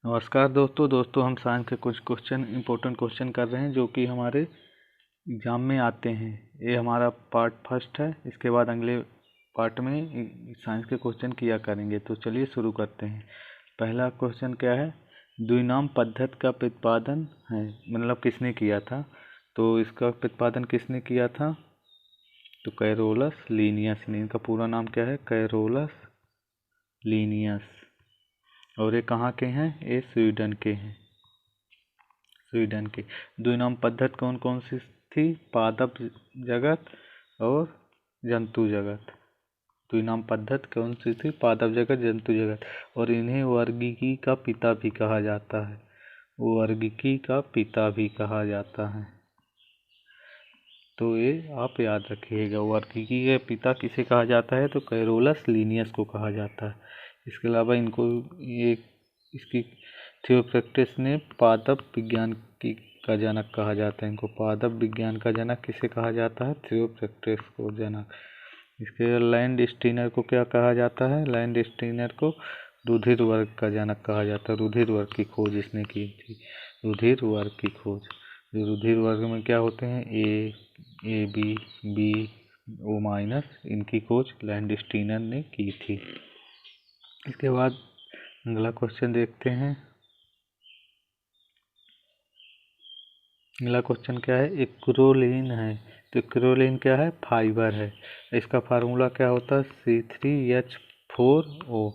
नमस्कार दोस्तों हम साइंस के कुछ इम्पोर्टेंट क्वेश्चन कर रहे हैं जो कि हमारे एग्ज़ाम में आते हैं। ये हमारा पार्ट फर्स्ट है। इसके बाद अगले पार्ट में साइंस के क्वेश्चन किया करेंगे। तो चलिए शुरू करते हैं। पहला क्वेश्चन क्या है, द्विनाम पद्धति का प्रतिपादन है, मतलब किसने किया था। तो इसका प्रतिपादन किसने किया था, तो कैरोलस लीनियस ने। इनका पूरा नाम क्या है, कैरोलस लीनियस। और ये कहाँ के हैं, ये स्वीडन के हैं, स्वीडन के। द्विनाम पद्धति कौन कौन सी थी, पादप जगत और जंतु जगत। द्विनाम पद्धति कौन सी थी, पादप जगत जंतु जगत। और इन्हें वर्गीकी का पिता भी कहा जाता है, वर्गीकी का पिता भी कहा जाता है। तो ये आप याद रखिएगा, वर्गीकी के पिता किसे कहा जाता है, तो कैरोलस लीनियस को कहा जाता है। इसके अलावा इनको ये इसकी थियोफ्रैक्टस ने पादप विज्ञान की का जनक कहा जाता है। इनको पादप विज्ञान का जनक किसे कहा जाता है, थियोफ्रैक्टस को जनक। इसके लैंड स्टीनर को क्या कहा जाता है, लैंड स्टीनर को रुधिर वर्ग का जनक कहा जाता है। रुधिर वर्ग की खोज इसने की थी, रुधिर वर्ग की खोज। जो रुधिर वर्ग में क्या होते हैं, A B B O minus, इनकी खोज लैंड स्टीनर ने की थी। इसके बाद अगला क्वेश्चन देखते हैं। अगला क्वेश्चन क्या है, एक्रोलीन है। तो एक्रोलीन क्या है, फाइबर है। इसका फार्मूला क्या होता है, C3H4O।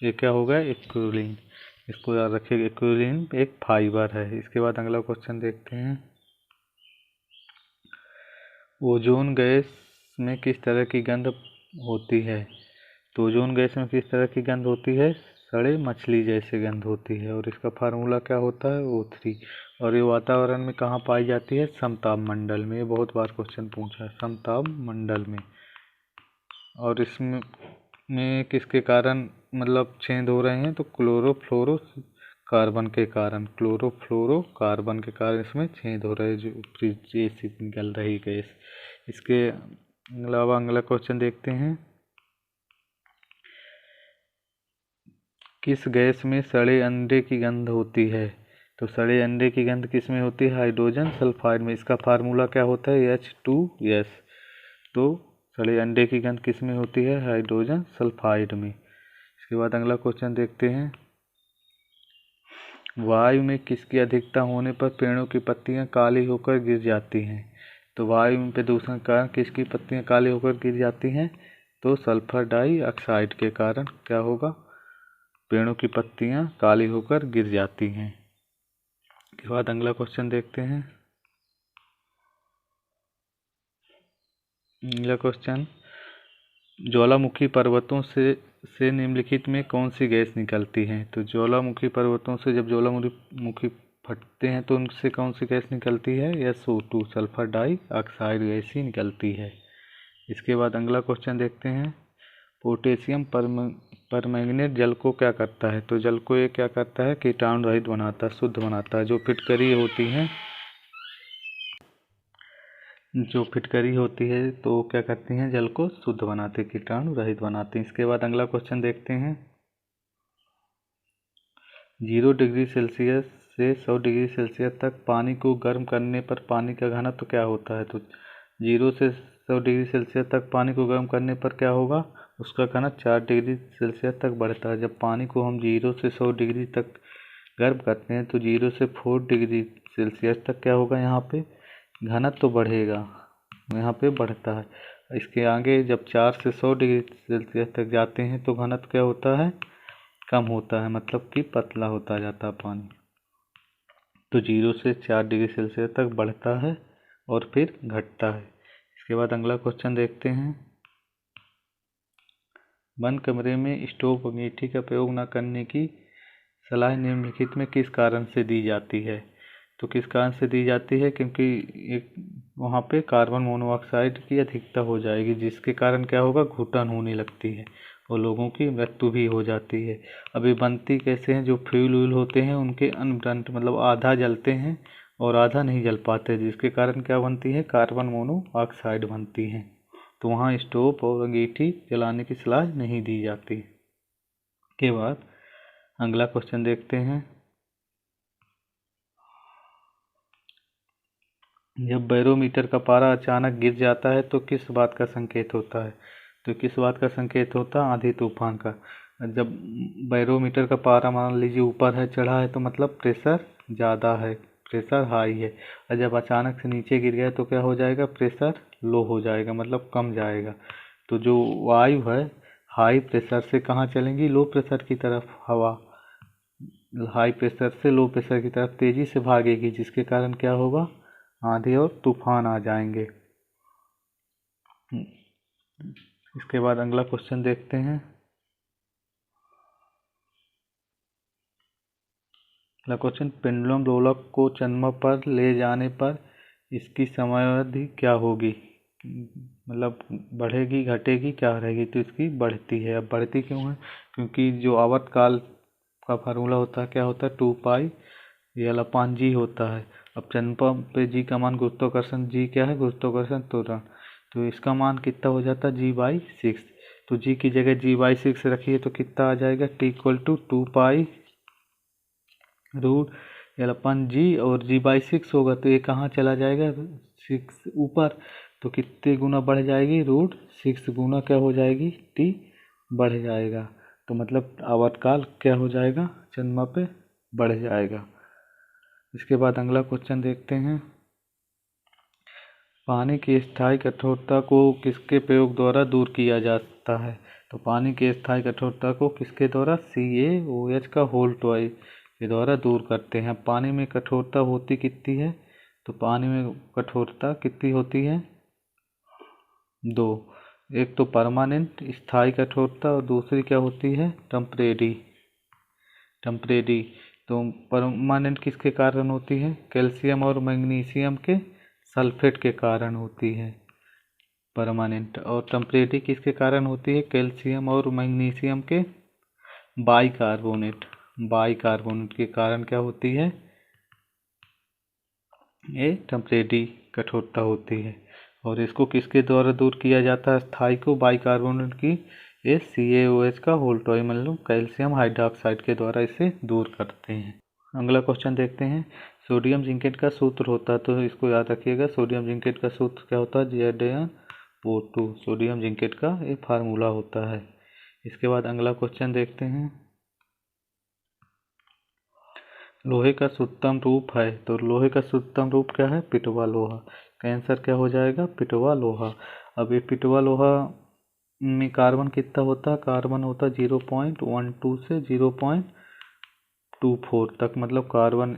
ये क्या होगा, एक्रोलीन। इसको याद रखिएगा, एक्रोलीन एक फाइबर है। इसके बाद अगला क्वेश्चन देखते हैं। ओजोन गैस में किस तरह की गंध होती है। तो ओजोन गैस में किस तरह की गंध होती है, सड़े मछली जैसे गंध होती है। और इसका फार्मूला क्या होता है, O3। और ये वातावरण में कहाँ पाई जाती है, समताप मंडल में। ये बहुत बार क्वेश्चन पूछा है, समताप मंडल में। और इसमें किसके कारण मतलब छेद हो रहे हैं, तो क्लोरोफ्लोरोकार्बन के कारण, क्लोरोफ्लोरोकार्बन के कारण इसमें छेद हो रहे हैं, जो ऊपरी से निकल रही गैस। इसके अलावा अगला क्वेश्चन देखते हैं। किस गैस में सड़े अंडे की गंध होती है। तो सड़े अंडे की गंध किस में होती है, हाइड्रोजन सल्फाइड में। इसका फार्मूला क्या होता है, H2S। तो सड़े अंडे की गंध किस में होती है, हाइड्रोजन सल्फाइड में। इसके बाद अगला क्वेश्चन देखते हैं। वायु में किसकी अधिकता होने पर पेड़ों की पत्तियां काली होकर गिर जाती हैं। तो वायु में प्रदूषण के कारण किसकी पत्तियां काली होकर गिर जाती हैं, तो सल्फर डाइऑक्साइड के कारण क्या होगा, पेड़ों की पत्तियां काली होकर गिर जाती हैं। इसके बाद अगला क्वेश्चन देखते हैं। अगला क्वेश्चन, ज्वालामुखी पर्वतों से निम्नलिखित में कौन सी गैस निकलती है। तो ज्वालामुखी पर्वतों से जब ज्वालामुखी फटते हैं तो उनसे कौन सी गैस निकलती है, SO2 सल्फर डाइऑक्साइड गैस ही निकलती है। इसके बाद अगला क्वेश्चन देखते हैं। पोटेशियम परमैंगनेट जल को क्या करता है। तो जल को ये क्या करता है, कीटाणु रहित बनाता है, शुद्ध बनाता है। जो फिटकरी होती है तो क्या करती हैं, जल को शुद्ध बनाते, कीटाणु रहित बनाते हैं। इसके बाद अगला क्वेश्चन देखते हैं। 0 डिग्री सेल्सियस से 100 डिग्री सेल्सियस तक पानी को गर्म करने पर पानी का घनत्व क्या होता है। तो 0 से 100 डिग्री सेल्सियस तक पानी को गर्म करने पर क्या होगा, उसका घनत्व 4 डिग्री सेल्सियस तक बढ़ता है। जब पानी को हम 0 से 100 डिग्री तक गर्म करते हैं तो 0 से 4 डिग्री सेल्सियस तक क्या होगा, यहाँ पे घनत्व तो बढ़ेगा, यहाँ पे बढ़ता है। इसके आगे जब 4 से 100 डिग्री सेल्सियस तक जाते हैं तो घनत्व क्या होता है, कम होता है, मतलब कि पतला होता जाता है पानी। तो 0 से 4 डिग्री सेल्सियस तक बढ़ता है और फिर घटता है। इसके बाद अगला क्वेश्चन देखते हैं। बंद कमरे में स्टोव अंगीठी का प्रयोग न करने की सलाह निम्नलिखित में किस कारण से दी जाती है। तो किस कारण से दी जाती है, क्योंकि एक वहाँ पे कार्बन मोनोऑक्साइड की अधिकता हो जाएगी, जिसके कारण क्या होगा, घुटन होने लगती है और लोगों की मृत्यु भी हो जाती है। अभी बनती कैसे हैं, जो फ्यूल व्यूल होते हैं उनके अनब्रंट मतलब आधा जलते हैं और आधा नहीं जल पाते, जिसके कारण क्या बनती है, कार्बन मोनोऑक्साइड बनती है। तो वहाँ स्टोव और अंगीठी जलाने की सलाह नहीं दी जाती। के बाद अगला क्वेश्चन देखते हैं। जब बैरोमीटर का पारा अचानक गिर जाता है तो किस बात का संकेत होता है? तो किस बात का संकेत होता है? आंधी तूफान का। जब बैरोमीटर का पारा मान लीजिए ऊपर है, चढ़ा है, तो मतलब प्रेशर ज़्यादा है, प्रेशर हाई है। और जब अचानक से नीचे गिर गया तो क्या हो जाएगा? प्रेशर लो हो जाएगा, मतलब कम जाएगा। तो जो वायु है हाई प्रेशर से कहाँ चलेंगी? लो प्रेशर की तरफ। हवा हाई प्रेशर से लो प्रेशर की तरफ तेजी से भागेगी, जिसके कारण क्या होगा? आंधी और तूफान आ जाएंगे। इसके बाद अगला क्वेश्चन देखते हैं। अगला क्वेश्चन, पेंडुलम दोलक को चंद्रमा पर ले जाने पर इसकी समयावधि क्या होगी? मतलब बढ़ेगी, घटेगी, क्या रहेगी? तो इसकी बढ़ती है। अब बढ़ती क्यों है? क्योंकि जो आवर्तकाल का फार्मूला होता है क्या होता है? 2 पाई L/g होता है। अब चंद्रमा पे जी का मान गुरुत्वाकर्षण, जी क्या है? गुरुत्वाकर्षण त्वरण। तो इसका मान कितना हो जाता है? g/6। तो जी की जगह g/6 रखिए तो कितना आ जाएगा? T = 2 पाई √L/g। और g/6 होगा तो ये कहाँ चला जाएगा? 6 ऊपर। तो कितने गुना बढ़ जाएगी? √6 गुना क्या हो जाएगी? t बढ़ जाएगा। तो मतलब आवर्तकाल क्या हो जाएगा? चंद्रमा पे बढ़ जाएगा। इसके बाद अगला क्वेश्चन देखते हैं। पानी की स्थायी कठोरता को किसके प्रयोग द्वारा दूर किया जाता है? तो पानी की स्थायी कठोरता को किसके द्वारा? CaOH का होल्टॉय के द्वारा दूर करते हैं। पानी में कठोरता होती कितनी है? तो पानी में कठोरता कितनी होती है? 2। एक तो परमानेंट स्थायी कठोरता और दूसरी क्या होती है? टेम्परेरी। तो परमानेंट किसके कारण होती है? कैल्शियम और मैग्नीशियम के सल्फेट के कारण होती है परमानेंट। और टेम्परेरी किसके कारण होती है? कैल्शियम और मैग्नीशियम के बाइकार्बोनेट के कारण क्या होती है? ये टेम्परेरी कठोरता होती है। और इसको किसके द्वारा दूर किया जाता है? स्थायी को बाइकार्बोनेट की ये CaOH का होल्टॉय मतलब कैल्शियम हाइड्रोक्साइड के द्वारा इसे दूर करते हैं। अगला क्वेश्चन देखते हैं। सोडियम जिंकेट का सूत्र होता है, तो इसको याद रखिएगा। सोडियम जिंकेट का सूत्र क्या होता है? ZnO2। सोडियम जिंकेट का एक फार्मूला होता है। इसके बाद अगला क्वेश्चन देखते हैं। लोहे का शुद्धतम रूप है, तो लोहे का शुद्धतम रूप क्या है? पिटवा लोहा। का आंसर क्या हो जाएगा? पिटवा लोहा। अब ये पिटवा लोहा में कार्बन कितना होता है? कार्बन होता है 0.12 से 0.24 तक, मतलब कार्बन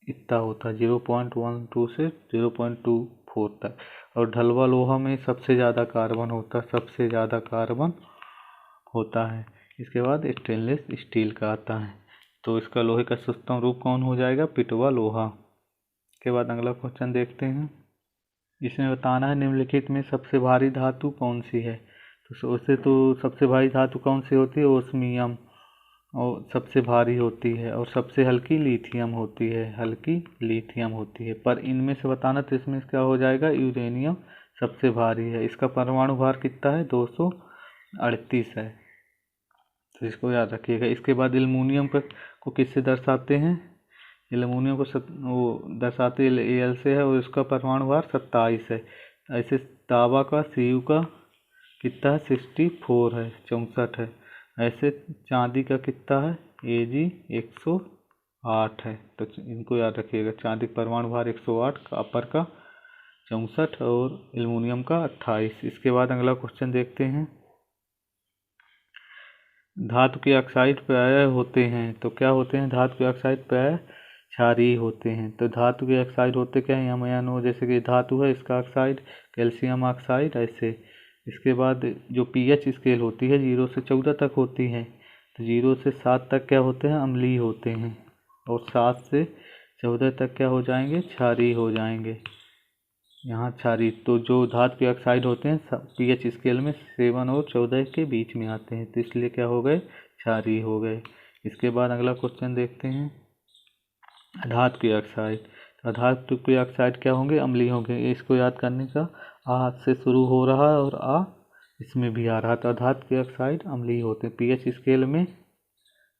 इतना होता है 0.12 से 0.24 तक। और ढलवा लोहा में सबसे ज़्यादा कार्बन होता है। इसके बाद स्टेनलेस स्टील का आता है। तो इसका लोहे का शुद्धतम रूप कौन हो जाएगा? पिटवा लोहा। इसके बाद अगला क्वेश्चन देखते हैं। इसमें बताना है निम्नलिखित में सबसे भारी धातु कौन सी है? तो उससे तो सबसे भारी धातु कौन सी होती है? ओस्मियम और सबसे भारी होती है। और सबसे हल्की लिथियम होती है। पर इनमें से बताना, तो इसमें क्या हो जाएगा? यूरेनियम सबसे भारी है। इसका परमाणु भार कितना है? 238 है। तो इसको याद रखिएगा। इसके बाद एल्युमिनियम को किससे दर्शाते हैं? एल्युमिनियम को वो दर्शाते Al से है और इसका परमाणु भार 27 है। ऐसे तांबा का Cu का कितना है? 64 है, 64 है। ऐसे चांदी का कितना है? Ag 108 है। तो इनको याद रखिएगा। चांदी का परमाणु भार 108, कॉपर का 64 और एल्युमिनियम का 28। इसके बाद अगला क्वेश्चन देखते हैं। धातु के ऑक्साइड प्रायः होते हैं, तो क्या होते हैं? धातु के ऑक्साइड प्रायः क्षारीय होते हैं। तो धातु के ऑक्साइड होते क्या हैं? M जैसे कि धातु है इसका ऑक्साइड, कैल्शियम ऑक्साइड ऐसे। इसके बाद जो pH स्केल होती है 0 से 14 तक होती है। तो 0 से 7 तक क्या होते हैं? अम्लीय होते हैं। और 7 से 14 तक क्या हो जाएंगे? क्षारीय हो जाएंगे। यहाँ क्षारीय। तो जो धातु के ऑक्साइड होते हैं pH स्केल में 7 और 14 के बीच में आते हैं, तो इसलिए क्या हो गए? क्षारीय हो गए। इसके बाद अगला क्वेश्चन देखते हैं। धातु के ऑक्साइड। तो धातु के ऑक्साइड क्या होंगे? अम्लीय होंगे। इसको याद करने का। आ से शुरू हो रहा है और आ इसमें भी आ रहा था। धातु के ऑक्साइड अम्लीय होते हैं। pH स्केल में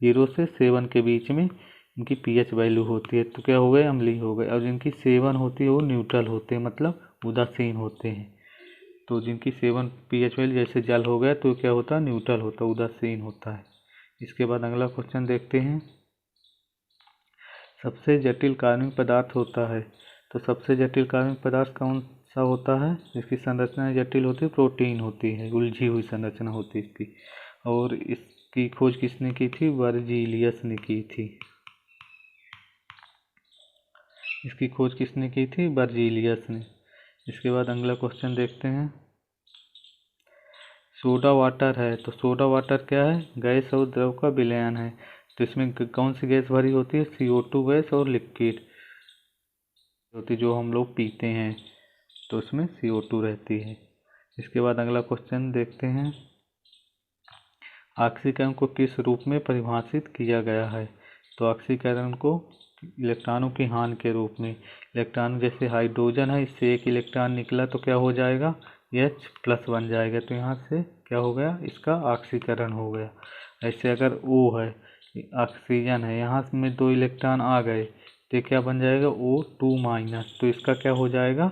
0 से 7 के बीच में इनकी पीएच वैल्यू होती है तो क्या हो गए, अम्लीय हो गए। और जिनकी सेवन होती है वो न्यूट्रल होते हैं, मतलब उदासीन होते हैं। तो जिनकी सेवन पीएच वैल्यू जैसे जल हो गया तो क्या होता है, न्यूट्रल होता है, उदासीन होता है। इसके बाद अगला क्वेश्चन देखते हैं। सबसे जटिल कार्बनिक पदार्थ होता है, तो सबसे जटिल कार्बनिक पदार्थ कौन सा होता है, जिसकी संरचना जटिल होती है, प्रोटीन होती है, उलझी हुई संरचना होती है इसकी। और इसकी खोज किसने की थी, बर्जीलियस ने की थी। इसकी खोज किसने की थी, बर्जीलियस ने। इसके बाद अगला क्वेश्चन देखते हैं। सोडा वाटर है, तो सोडा वाटर क्या है, गैस और द्रव का विलयन है। तो इसमें कौन सी गैस भरी होती है, CO2 गैस और लिक्विड होती, जो हम लोग पीते हैं, तो उसमें CO2 रहती है। इसके बाद अगला क्वेश्चन देखते हैं। ऑक्सीकरण को किस रूप में परिभाषित किया गया है, तो ऑक्सीकरण को इलेक्ट्रॉनों की हानि के रूप में। इलेक्ट्रॉन जैसे हाइड्रोजन है, इससे एक इलेक्ट्रॉन निकला तो क्या हो जाएगा, H+ बन जाएगा, तो यहाँ से क्या हो गया, इसका ऑक्सीकरण हो गया। ऐसे अगर O है, ऑक्सीजन है, यहाँ में 2 इलेक्ट्रॉन आ गए तो क्या बन जाएगा, O2-, तो इसका क्या हो जाएगा,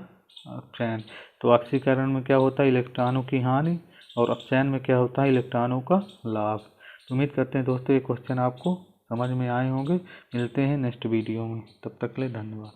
अपचयन। तो ऑक्सीकरण में क्या होता है, इलेक्ट्रॉनों की हानि, और अपचयन में क्या होता है, इलेक्ट्रॉनों का लाभ। तो उम्मीद करते हैं दोस्तों ये क्वेश्चन आपको समझ में आए होंगे। मिलते हैं नेक्स्ट वीडियो में, तब तक के लिए धन्यवाद।